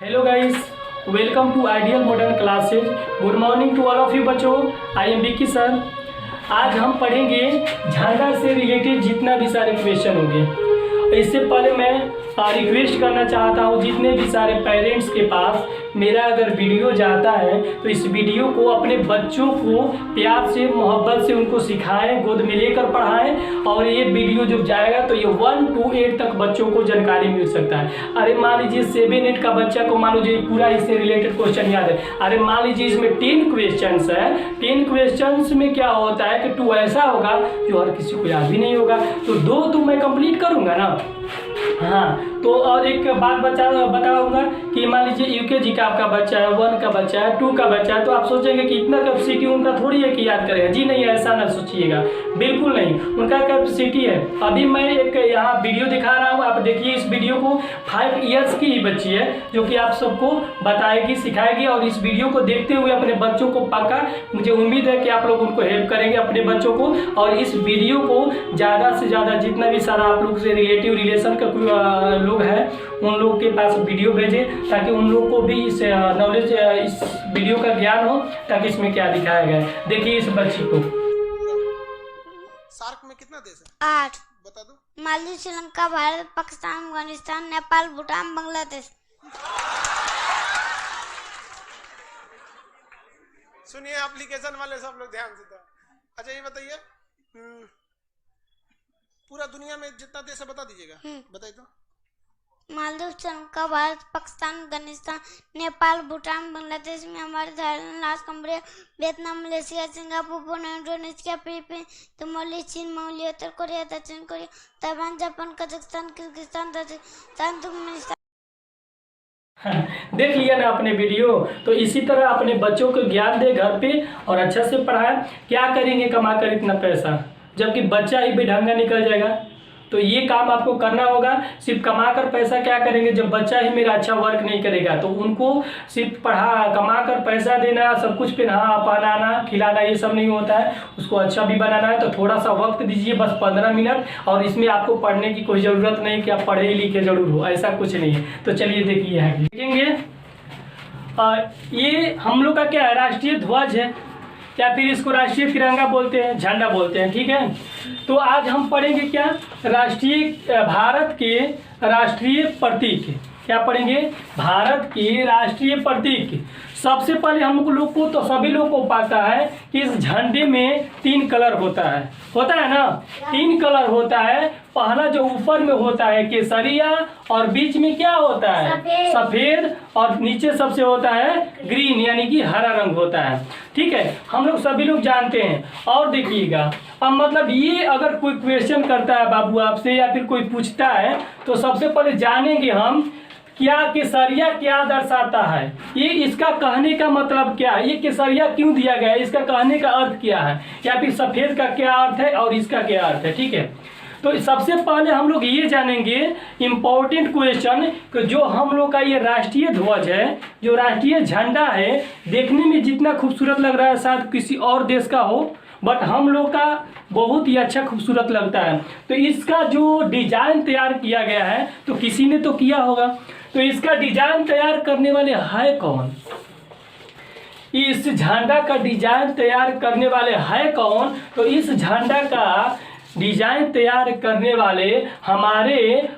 Hello guys, welcome to ideal modern classes. Good morning to all of you बच्चों। I am Vicky sir. आज हम पढ़ेंगे झंडा से रिलेटेड जितना भी सारे क्वेश्चन होंगे। इससे पहले मैं रिक्वेस्ट करना चाहता हूँ, जितने भी सारे पेरेंट्स के पास मेरा अगर वीडियो जाता है तो इस वीडियो को अपने बच्चों को प्यार से मोहब्बत से उनको सिखाएं, गोद में लेकर पढ़ाएं। और ये वीडियो जब जाएगा तो ये 1 to 8 तक बच्चों को जानकारी मिल सकता है। अरे मान लीजिए 7 8 का बच्चा को मान लीजिए पूरा इससे रिलेटेड क्वेश्चन याद है। अरे मान लीजिए इसमें 10 क्वेश्चन है। 10 क्वेश्चन में क्या होता है कि 2 ऐसा होगा जो हर किसी को याद भी नहीं होगा, तो 2 तो मैं कंप्लीट करूँगा ना। हाँ, तो और एक बात बताऊंगा कि मान लीजिए यूकेजी का आपका बच्चा है, 1 का बच्चा है, 2 का बच्चा है, तो आप सोचेंगे कि इतना कैपेसिटी उनका थोड़ी है कि याद करेगा। जी नहीं, ऐसा ना सोचिएगा, बिल्कुल नहीं। उनका कैपेसिटी है। अभी मैं एक यहाँ वीडियो दिखा रहा हूँ, आप देखिए इस वीडियो को। 5 इयर्स की ही बच्ची है जो कि आप सबको बताएगी, सिखाएगी। और इस वीडियो को देखते हुए अपने बच्चों को पक्का मुझे उम्मीद है कि आप लोग उनको हेल्प करेंगे अपने बच्चों को। और इस वीडियो को ज़्यादा से ज़्यादा जितना भी सारा आप लोग से रिलेटिव रिलेशन का लोग हैं उन लोग के पास वीडियो भेजें, ताकि उन लोग को भी इस नॉलेज, इस वीडियो का ज्ञान हो, ताकि इसमें क्या दिखाया गया है। देखिए इस बच्ची को। सार्क में कितना देश है? 8। बता दो। मालदीव, श्रीलंका, भारत, पाकिस्तान, अफगानिस्तान, नेपाल, भूटान, बांग्लादेश। सुनिए एप्लीकेशन वाले सब लोग ध्यान से। अच्छा ये बताइए, पूरा दुनिया में जितना देश है बता दीजिएगा। बताइए तो। Maldives, Sri Lanka, Bharat, Pakistan, Afghanistan, Nepal, Bhutan, Bangladesh, Myanmar, Thailand, Laos, Cambodia, Vietnam, Malaysia, Singapore, Brunei, Indonesia, Philippine, Timor, चीन, मंगोलिया, उत्तर कोरिया, दक्षिण Korea, Taiwan, Japan, Kazakhstan, Kyrgyzstan, Tajikistan, Turkmenistan. देख लिया ना आपने वीडियो। तो इसी तरह अपने बच्चों को ज्ञान दे घर पे और अच्छा से पढ़ाए। क्या करेंगे कमा कर इतना पैसा, जबकि बच्चा ही बेढंगा निकल जाएगा। तो ये काम आपको करना होगा। सिर्फ कमा कर पैसा क्या करेंगे जब बच्चा ही मेरा अच्छा वर्क नहीं करेगा। तो उनको सिर्फ कमा कर पैसा देना, सब कुछ पहनाना, पहनाना, खिलाना, ये सब नहीं होता है। उसको अच्छा भी बनाना है तो थोड़ा सा वक्त दीजिए, बस 15 मिनट। और इसमें आपको पढ़ने की कोई ज़रूरत नहीं कि आप पढ़े लिखे जरूर हो, ऐसा कुछ नहीं है। तो चलिए देखिए है, देखेंगे ये हम लोग का क्या है, राष्ट्रीय ध्वज है, या फिर इसको राष्ट्रीय तिरंगा बोलते हैं, झंडा बोलते हैं। ठीक है, तो आज हम पढ़ेंगे क्या, भारत के राष्ट्रीय प्रतीक। क्या पढ़ेंगे, भारत के राष्ट्रीय प्रतीक। सबसे पहले हम लोग को तो सभी लोग को पता है कि इस झंडे में 3 कलर होता है ना। 3 कलर होता है। पहला जो ऊपर में होता है केसरिया, और बीच में क्या होता है, सफेद, और नीचे सबसे होता है ग्रीन, यानी कि हरा रंग होता है। ठीक है, हम लोग सभी लोग जानते हैं। और देखिएगा, अब मतलब ये अगर कोई क्वेश्चन करता है बाबू आपसे, या फिर कोई पूछता है, तो सबसे पहले जानेंगे हम क्या केसरिया क्या दर्शाता है, ये इसका कहने का मतलब क्या है, ये केसरिया क्यों दिया गया है, इसका कहने का अर्थ क्या है, या फिर सफेद का क्या अर्थ है और इसका क्या अर्थ है। ठीक है, तो सबसे पहले हम लोग ये जानेंगे इम्पोर्टेंट क्वेश्चन, जो हम लोग का ये राष्ट्रीय ध्वज है, जो राष्ट्रीय झंडा है, देखने में जितना खूबसूरत लग रहा है शायद किसी और देश का हो, बट हम लोग का बहुत ही अच्छा खूबसूरत लगता है। तो इसका जो डिजाइन तैयार किया गया है, तो किसी ने तो किया होगा। तो इसका डिजाइन तैयार करने वाले है कौन, इस झंडा का डिजाइन तैयार करने वाले है कौन। तो इस झंडा का डिजाइन तैयार करने वाले हमारे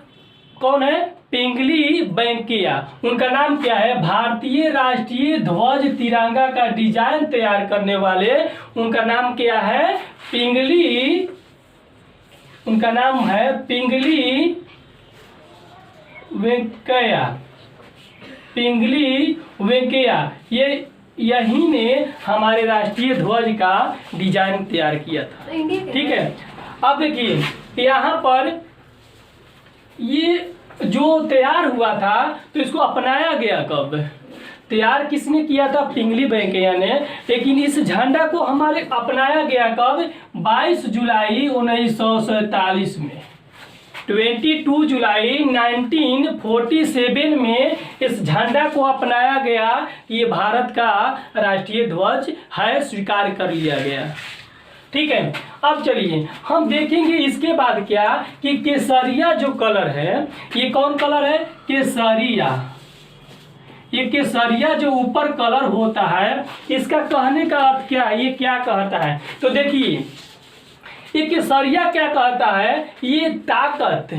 कौन है, पिंगली वेंकैया। उनका नाम क्या है, भारतीय राष्ट्रीय ध्वज तिरंगा का डिजाइन तैयार करने वाले उनका नाम क्या है, पिंगली, उनका नाम है पिंगली वेंकैया। पिंगली वेंकैया, यही ने हमारे राष्ट्रीय ध्वज का डिजाइन तैयार किया था। ठीक है, अब देखिए यहाँ पर ये जो तैयार हुआ था, तो इसको अपनाया गया कब, तैयार किसने किया था, पिंगली वेंकैया ने। लेकिन इस झंडा को हमारे अपनाया गया कब, 22 जुलाई 1947 में। 22 जुलाई 1947 में इस झंडा को अपनाया गया। ये भारत का राष्ट्रीय ध्वज है, स्वीकार कर लिया गया। ठीक है, अब चलिए हम देखेंगे इसके बाद क्या कि केसरिया जो कलर है, ये कौन कलर है, केसरिया। ये केसरिया जो ऊपर कलर होता है, इसका कहने का अर्थ क्या है, ये क्या कहता है? तो देखिए ये केसरिया क्या कहता है, ये ताकत,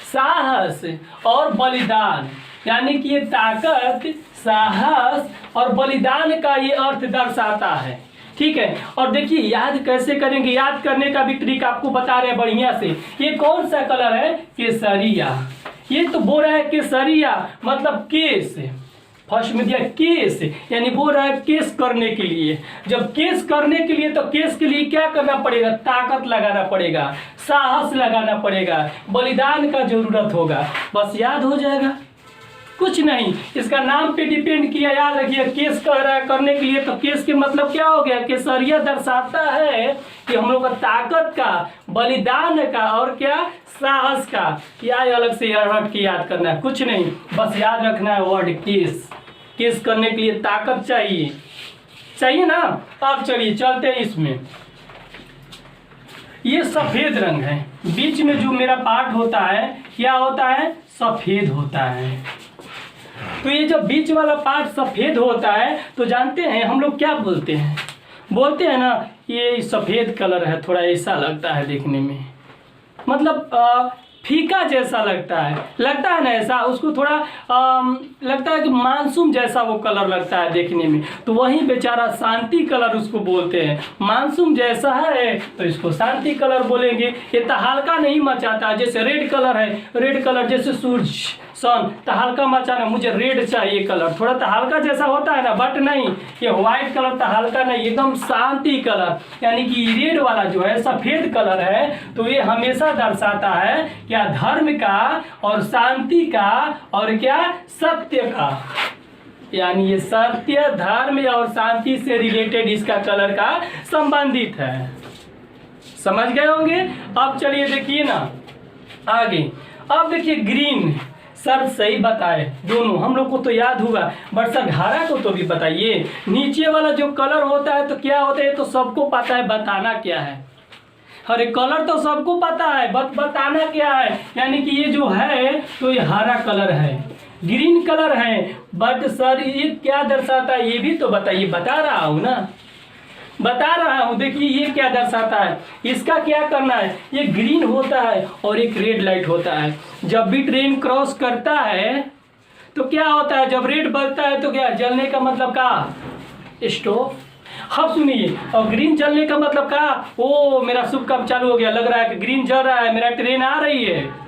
साहस और बलिदान, यानी कि ये ताकत, साहस और बलिदान का ये अर्थ दर्शाता है। ठीक है, और देखिए याद कैसे करेंगे, याद करने का भी ट्रिक आपको बता रहे हैं बढ़िया से। ये कौन सा कलर है? केसरिया। ये तो बोल रहा है केसरिया मतलब केस, फर्स्ट में दिया केस, यानी बोल रहा है केस करने के लिए। जब केस करने के लिए, तो केस के लिए क्या करना पड़ेगा? ताकत लगाना पड़ेगा, साहस लगाना पड़ेगा, बलिदान का जरूरत होगा। बस याद हो जाएगा, कुछ नहीं, इसका नाम पे डिपेंड किया। याद रखिए केस कर रहा है करने के लिए, तो केस के मतलब क्या हो गया? केसरिया दर्शाता है कि हम लोग का ताकत का, बलिदान का और क्या साहस का। क्या अलग से हट के याद करना है? कुछ नहीं, बस याद रखना है वर्ड केस। केस करने के लिए ताकत चाहिए, चाहिए ना। अब चलिए चलते हैं इसमें। ये सफेद रंग है, बीच में जो मेरा पार्ट होता है क्या होता है? सफेद होता है। तो ये जब बीच वाला पार्ट सफेद होता है तो जानते हैं हम लोग क्या बोलते हैं? बोलते हैं ना ये सफेद कलर है, थोड़ा ऐसा लगता है देखने में, मतलब फीका जैसा लगता है ना ऐसा, उसको थोड़ा लगता है कि मानसून जैसा वो कलर लगता है देखने में, तो वही बेचारा शांति कलर उसको बोलते हैं। मानसून जैसा है तो इसको शांति कलर बोलेंगे। ये तहलका नहीं मचाता, जैसे रेड कलर है, रेड कलर जैसे सूरज सन तहलका मचाना, मुझे रेड चाहिए कलर, थोड़ा तहलका जैसा होता है ना, बट नहीं, ये व्हाइट कलर तहलका नहीं, एकदम शांति कलर, यानी कि रेड वाला जो है सफेद कलर है, तो ये हमेशा दर्शाता है क्या? धर्म का और शांति का और क्या सत्य का, यानी ये सत्य, धर्म और शांति से रिलेटेड इसका कलर का संबंधित है। समझ गए होंगे? अब चलिए देखिए ना आगे। अब देखिए ग्रीन, सर सही बताए दोनों, हम लोग को तो याद हुआ, बट सर हरा को तो भी बताइए। नीचे वाला जो कलर होता है तो क्या होता है? तो सबको पता है, बताना क्या है? अरे कलर तो सबको पता है, बताना क्या है? यानी कि ये जो है तो ये हरा कलर है, ग्रीन कलर है, बट सर ये क्या दर्शाता है? ये भी तो बताइए। बता रहा हूँ ना, बता रहा हूँ। देखिए ये क्या दर्शाता है, इसका क्या करना है? ये ग्रीन होता है और एक रेड लाइट होता है। जब भी ट्रेन क्रॉस करता है तो क्या होता है? जब रेड बजता है तो क्या जलने का मतलब का? स्टॉप। अब सुनिए, और ग्रीन जलने का मतलब का? ओ मेरा शुभ काम चालू हो गया, लग रहा है कि ग्रीन जल रहा है, मेरा ट्रेन आ रही है।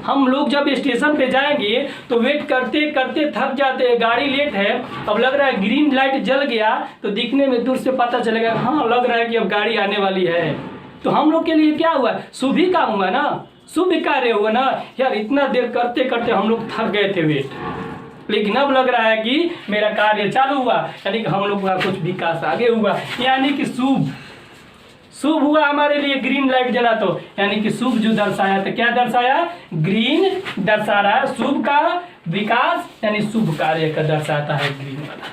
हम लोग जब स्टेशन पे जाएंगे तो वेट करते करते थक जाते हैं, गाड़ी लेट है, अब लग रहा है ग्रीन लाइट जल गया तो दिखने में दूर से पता चलेगा हाँ लग रहा है कि अब गाड़ी आने वाली है। तो हम लोग के लिए क्या हुआ? शुभ ही काम हुआ ना, शुभ कार्य हुआ ना यार। इतना देर करते करते हम लोग थक गए थे वेट, लेकिन अब लग रहा है कि मेरा कार्य चालू हुआ, यानी कि हम लोग का कुछ विकास आगे हुआ, यानी कि शुभ हुआ हमारे लिए। ग्रीन लाइट जला तो यानी कि शुभ जो दर्शाया, तो क्या दर्शाया? ग्रीन दर्शा रहा है शुभ का विकास, यानी शुभ कार्य का दर्शाता है ग्रीन वाला।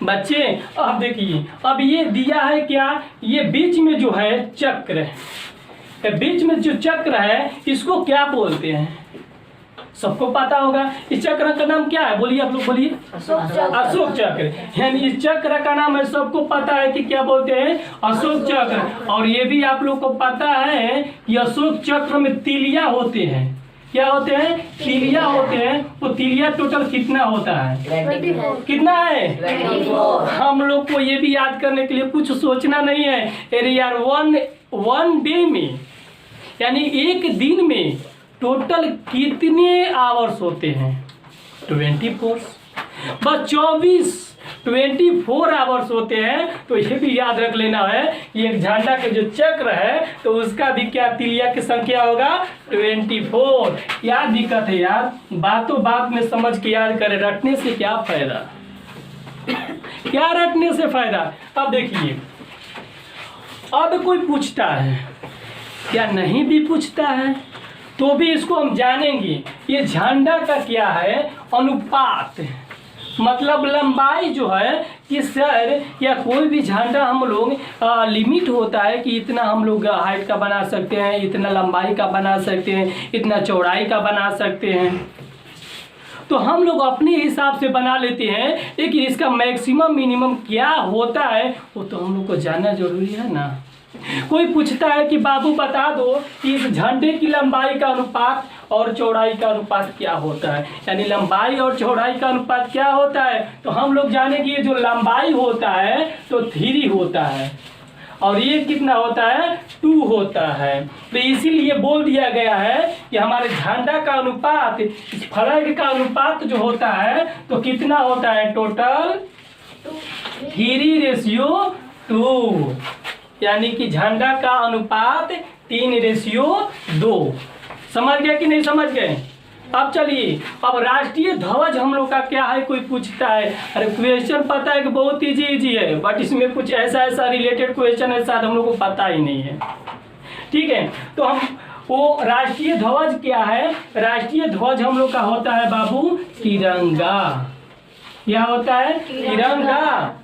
बच्चे अब देखिए, अब ये दिया है क्या? ये बीच में जो है चक्र है, बीच में जो चक्र है इसको क्या बोलते हैं? सबको पता होगा। इस चक्र का नाम क्या है? बोलिए आप लोग, बोलिए। अशोक चक्र, यानी इस चक्र का नाम है, सबको पता है कि क्या बोलते हैं? अशोक चक्र। और ये भी आप लोग को पता है कि अशोक चक्र में तिलिया होते हैं। क्या होते हैं? तिलिया होते हैं। वो तिलिया टोटल कितना होता है? 24। कितना है? 24। हम लोग को ये भी याद करने के लिए कुछ सोचना नहीं है। अरे यार वन डे में, यानी एक दिन में टोटल कितने आवर्स होते हैं? 24। बस 24 आवर्स होते हैं। तो ये भी याद रख लेना है, ये एक झंडा के जो चक्र है तो उसका भी क्या तिलिया की संख्या होगा? 24। क्या दिक्कत है यार? बातों बात में समझ के याद करें, रटने से क्या फायदा? क्या रटने से फायदा? अब देखिए, अब कोई पूछता है क्या? नहीं भी पूछता है तो भी इसको हम जानेंगे। ये झंडा का क्या है? अनुपात, मतलब लंबाई जो है कि सर या कोई भी झंडा हम लोग लिमिट होता है कि इतना हम लोग हाइट का बना सकते हैं, इतना लंबाई का बना सकते हैं, इतना चौड़ाई का बना सकते हैं। तो हम लोग अपने हिसाब से बना लेते हैं, लेकिन इसका मैक्सिमम मिनिमम क्या होता है वो तो हम लोग को जानना जरूरी है ना। कोई पूछता है कि बाबू बता दो कि इस झंडे की लंबाई का अनुपात और चौड़ाई का अनुपात क्या होता है, यानी लंबाई और चौड़ाई का अनुपात क्या होता है, तो हम लोग जाने कि ये जो लंबाई होता है तो 3 होता है और ये कितना होता है 2 होता है। तो इसीलिए बोल दिया गया है कि हमारे झंडा का अनुपात, इस फ्लैग का अनुपात जो होता है तो कितना होता है, टोटल 3:2, यानी कि झंडा का अनुपात 3:2। समझ गए कि नहीं समझ गए? अब चलिए, अब राष्ट्रीय ध्वज हम लोग का क्या है, कोई पूछता है। अरे क्वेश्चन पता है कि बहुत इजी है, बट इसमें कुछ ऐसा रिलेटेड क्वेश्चन है शायद हम लोग को पता ही नहीं है। ठीक है, तो हम वो राष्ट्रीय ध्वज क्या है, राष्ट्रीय ध्वज हम लोग का होता है बाबू तिरंगा। क्या होता है, तिरंगा।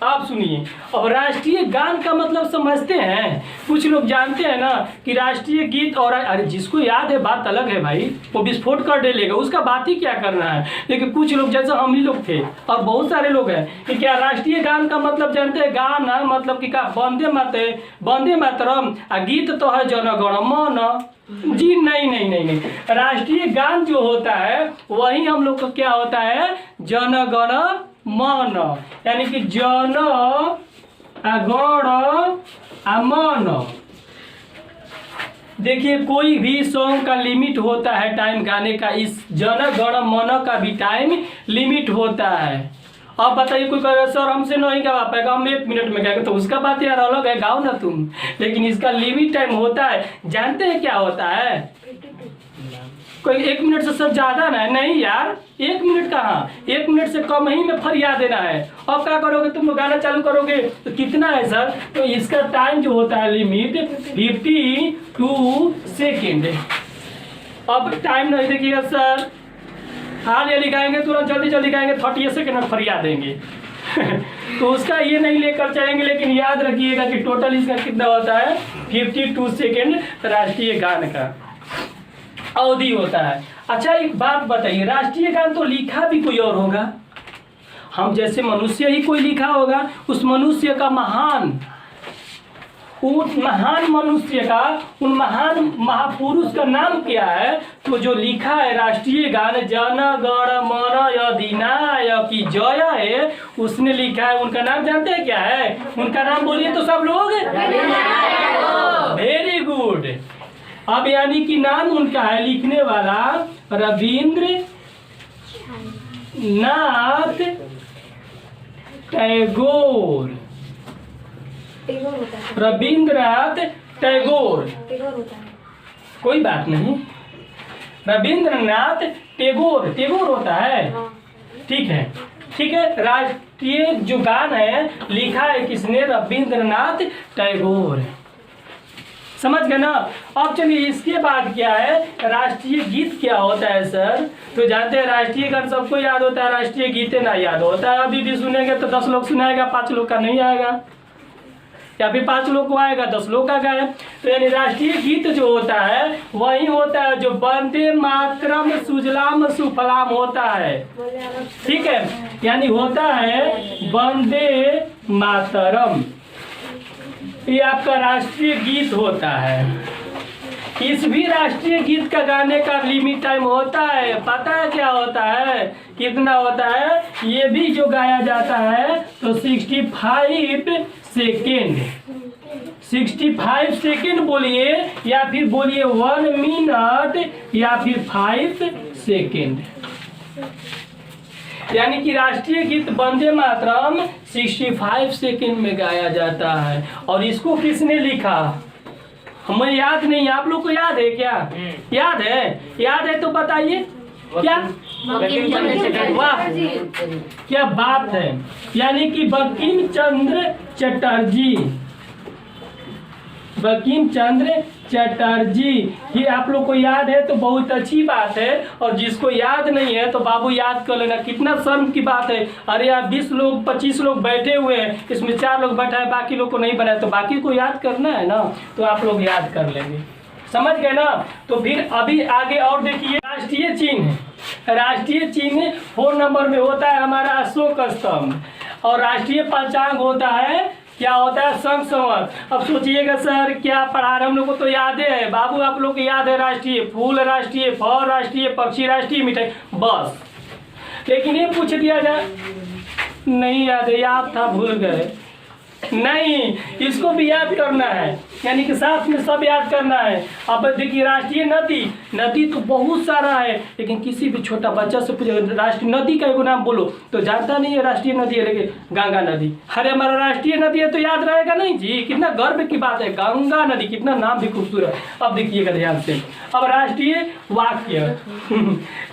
आप सुनिए, अब राष्ट्रीय गान का मतलब समझते हैं। कुछ लोग जानते हैं ना कि राष्ट्रीय गीत और, अरे जिसको याद है बात अलग है भाई, वो विस्फोट कर डेलेगा, उसका बात ही क्या करना है। लेकिन कुछ लोग जैसे हम ही लोग थे और बहुत सारे लोग हैं कि क्या राष्ट्रीय गान का मतलब जानते हैं, गाना मतलब कि क्या, वंदे मातरम, गीत तो है जन गण मन। जी नहीं, राष्ट्रीय गान जो होता है वही हम लोग को क्या होता है, जन गण मन, यानी कि जन गण मन। देखिए कोई भी सॉन्ग का लिमिट होता है टाइम गाने का, इस जन गण मन का भी टाइम लिमिट होता है। अब बताइए कोई कहेगा सर हमसे नहीं गा पाएगा, हम 1 मिनट में गाएंगे, तो उसका बात यार अलग है, गाओ ना तुम, लेकिन इसका लिमिट टाइम होता है। जानते हैं क्या होता है, कोई 1 मिनट से सब ज्यादा ना है, नहीं यार 1 मिनट कहाँ, 1 मिनट से कम ही में फरिया देना है। अब क्या करोगे तुम लोग, गाना चालू करोगे तो कितना है सर, तो इसका टाइम जो होता है लिमिट 52 सेकेंड। अब टाइम नहीं देखिएगा सर, हाल ये लिखाएंगे तुरंत जल्दी गाएंगे, 30 सेकेंड में फरिया देंगे तो उसका ये नहीं लेकर चलेंगे, लेकिन याद रखिएगा कि टोटल इसका कितना होता है 52 सेकेंड राष्ट्रीय गान का अवधि होता है। अच्छा एक बात बताइए, राष्ट्रीय गान तो लिखा भी कोई और होगा, हम जैसे मनुष्य ही कोई लिखा होगा, उस मनुष्य का उन महान मनुष्य का, उन महान महापुरुष का नाम क्या है, तो जो लिखा है राष्ट्रीय गान जन गण मन अधिनायक जय है, उसने लिखा है, उनका नाम जानते हैं क्या है, उनका नाम बोलिए तो सब लोग, वेरी गुड। अब यानी कि नाम उनका है लिखने वाला रविंद्रनाथ टैगोर, रविंद्रनाथ टैगोर, कोई बात नहीं, रविंद्रनाथ टैगोर होता है, ठीक है। राष्ट्रीय जो गान है लिखा है किसने, रविंद्रनाथ टैगोर। समझ गए ना। अब चलिए इसके बाद क्या है, राष्ट्रीय गीत क्या होता है सर, तो जानते हैं राष्ट्रीय गान सबको याद होता है, राष्ट्रीय गीत ना याद होता है। अभी भी सुनेंगे तो 10 लोग सुनाएगा, 5 लोग का नहीं आएगा, या फिर 5 लोग को आएगा 10 लोग का गाए। तो यानी राष्ट्रीय गीत जो होता है वही होता है जो वंदे मातरम सुजलाम सुफलाम होता है, ठीक है, यानी होता है वंदे मातरम, ये आपका राष्ट्रीय गीत होता है। इस भी राष्ट्रीय गीत का गाने का लिमिट टाइम होता है, पता है क्या होता है, कितना होता है, ये भी जो गाया जाता है तो 65 सेकेंड, 65 सेकेंड बोलिए, या फिर बोलिए 1 मिनट, या फिर 5 सेकेंड। यानी कि राष्ट्रीय गीत वंदे मातरम 65 सेकेंड में गाया जाता है। और इसको किसने लिखा हमें याद नहीं, आप लोग को याद है क्या, याद है तो बताइए क्या, वाह क्या बात है, यानी कि बंकिम चंद्र चटर्जी, ये आप लोग को याद है तो बहुत अच्छी बात है, और जिसको याद नहीं है तो बाबू याद कर लेना, कितना शर्म की बात है। अरे यार 20 लोग 25 लोग बैठे हुए हैं, इसमें 4 लोग बैठा है, बाकी लोग को नहीं बनाया, तो बाकी को याद करना है ना, तो आप लोग याद कर लेंगे, समझ गए ना। तो फिर अभी आगे और देखिए, राष्ट्रीय चिन्ह, राष्ट्रीय चिन्ह 4 नंबर में होता है हमारा अशोक स्तंभ, और राष्ट्रीय पंचांग होता है, क्या होता है, संघ संवत। अब सोचिएगा सर क्या पढ़ा रहे, हम लोग को तो यादें है बाबू, आप लोग को याद है राष्ट्रीय फूल, राष्ट्रीय फल, राष्ट्रीय पक्षी, राष्ट्रीय मिठाई, बस। लेकिन ये पूछ दिया जाए, नहीं याद है, याद था भूल गए, नहीं, इसको भी याद करना है, यानी कि साथ में सब याद करना है। अब देखिए राष्ट्रीय नदी, नदी तो बहुत सारा है, लेकिन किसी भी छोटा बच्चा से पूछे राष्ट्रीय नदी का एगो नाम बोलो तो जानता नहीं है राष्ट्रीय नदी है, लेकिन गंगा नदी, अरे हमारा राष्ट्रीय नदी है तो याद रहेगा नहीं जी, कितना गर्व की बात है, गंगा नदी, कितना नाम भी खूबसूरत। अब देखिएगा ध्यान से, अब राष्ट्रीय वाक्य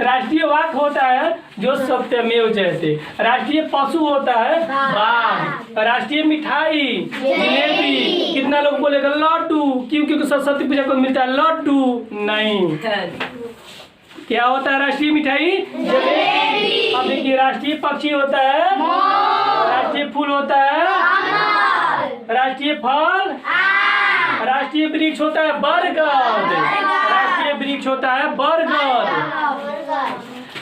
राष्ट्रीय वाक्य होता है जो सत्यमेव जयते, राष्ट्रीय पशु होता है बाघ, राष्ट्रीय मिठाई जलेबी, कितना लोग बोलेगा लड्डू, क्योंकि सरस्वती पूजा को मिलता है लड्डू, नहीं, क्या होता है राष्ट्रीय मिठाई जलेबी। अब देखिए राष्ट्रीय पक्षी होता है, राष्ट्रीय फूल होता है, राष्ट्रीय फल, राष्ट्रीय वृक्ष होता है बरगद, राष्ट्रीय वृक्ष होता है बरगद।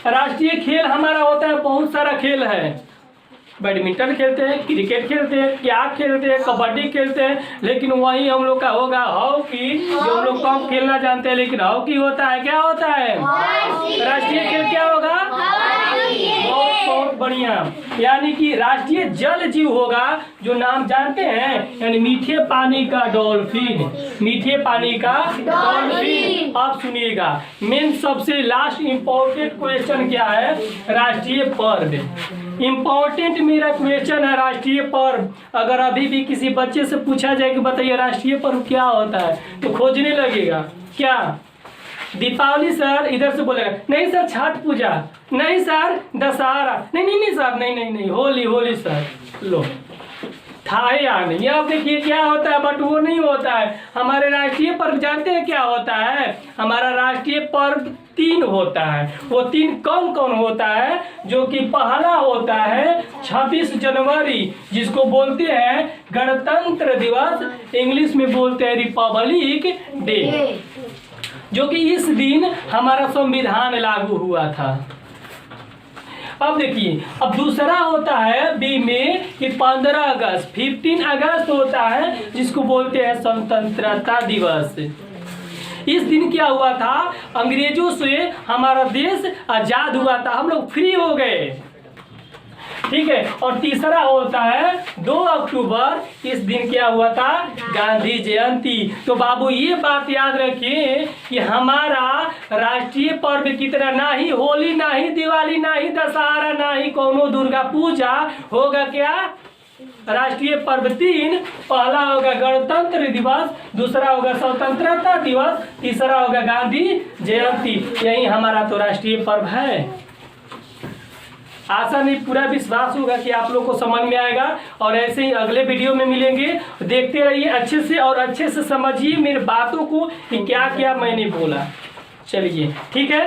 राष्ट्रीय खेल हमारा होता है, बहुत सारा खेल है, बैडमिंटन खेलते हैं, क्रिकेट खेलते हैं, क्या खेलते हैं, कबड्डी खेलते हैं, लेकिन वही हम लोग का होगा हॉकी, जो हम लोग कम खेलना जानते हैं, लेकिन हॉकी होता है, क्या होता है राष्ट्रीय खेल, क्या होगा, बहुत बढ़िया। यानी कि राष्ट्रीय जल जीव होगा, जो नाम जानते हैं, यानी मीठे पानी का डॉल्फिन, मीठे पानी का डॉल्फिन। अब सुनिएगा, मेन सबसे लास्ट इंपॉर्टेंट क्वेश्चन क्या है, राष्ट्रीय पर्व। इंपॉर्टेंट मेरा क्वेश्चन है राष्ट्रीय पर्व। अगर अभी भी किसी बच्चे से पूछा जाए कि बताइए राष्ट्रीय पर्व क्या होता है, तो खोजने लगेगा, क्या दीपावली सर, इधर से बोलेगा नहीं सर छठ पूजा, नहीं सर दशहरा, नहीं सर, नहीं होली सर, लो था या नहीं। अब देखिए क्या होता है, बट वो नहीं होता है। हमारे राष्ट्रीय पर्व जानते हैं क्या होता है, हमारा राष्ट्रीय पर्व 3 होता है। वो 3 कौन कौन होता है, जो कि पहला होता है 26 जनवरी, जिसको बोलते हैं गणतंत्र दिवस, इंग्लिश में बोलते हैं रिपब्लिक डे, जो कि इस दिन हमारा संविधान लागू हुआ था। अब देखिए, अब दूसरा होता है बी में कि 15 अगस्त, 15 अगस्त होता है, जिसको बोलते हैं स्वतंत्रता दिवस। इस दिन क्या हुआ था, अंग्रेजों से हमारा देश आजाद हुआ था, हम लोग फ्री हो गए, ठीक है। और तीसरा होता है 2 अक्टूबर, इस दिन क्या हुआ था, गांधी जयंती। तो बाबू ये बात याद रखिए कि हमारा राष्ट्रीय पर्व कितना, ना ही होली, ना ही दिवाली, ना ही दशहरा, ना ही कोनो दुर्गा पूजा होगा, क्या राष्ट्रीय पर्व 3, पहला होगा गणतंत्र दिवस, दूसरा होगा स्वतंत्रता दिवस, तीसरा होगा गांधी जयंती। यही हमारा तो राष्ट्रीय पर्व है। आशा नहीं, पूरा विश्वास होगा कि आप लोग को समझ में आएगा, और ऐसे ही अगले वीडियो में मिलेंगे। देखते रहिए अच्छे से, और अच्छे से समझिए मेरी बातों को कि क्या क्या मैंने बोला। चलिए ठीक है।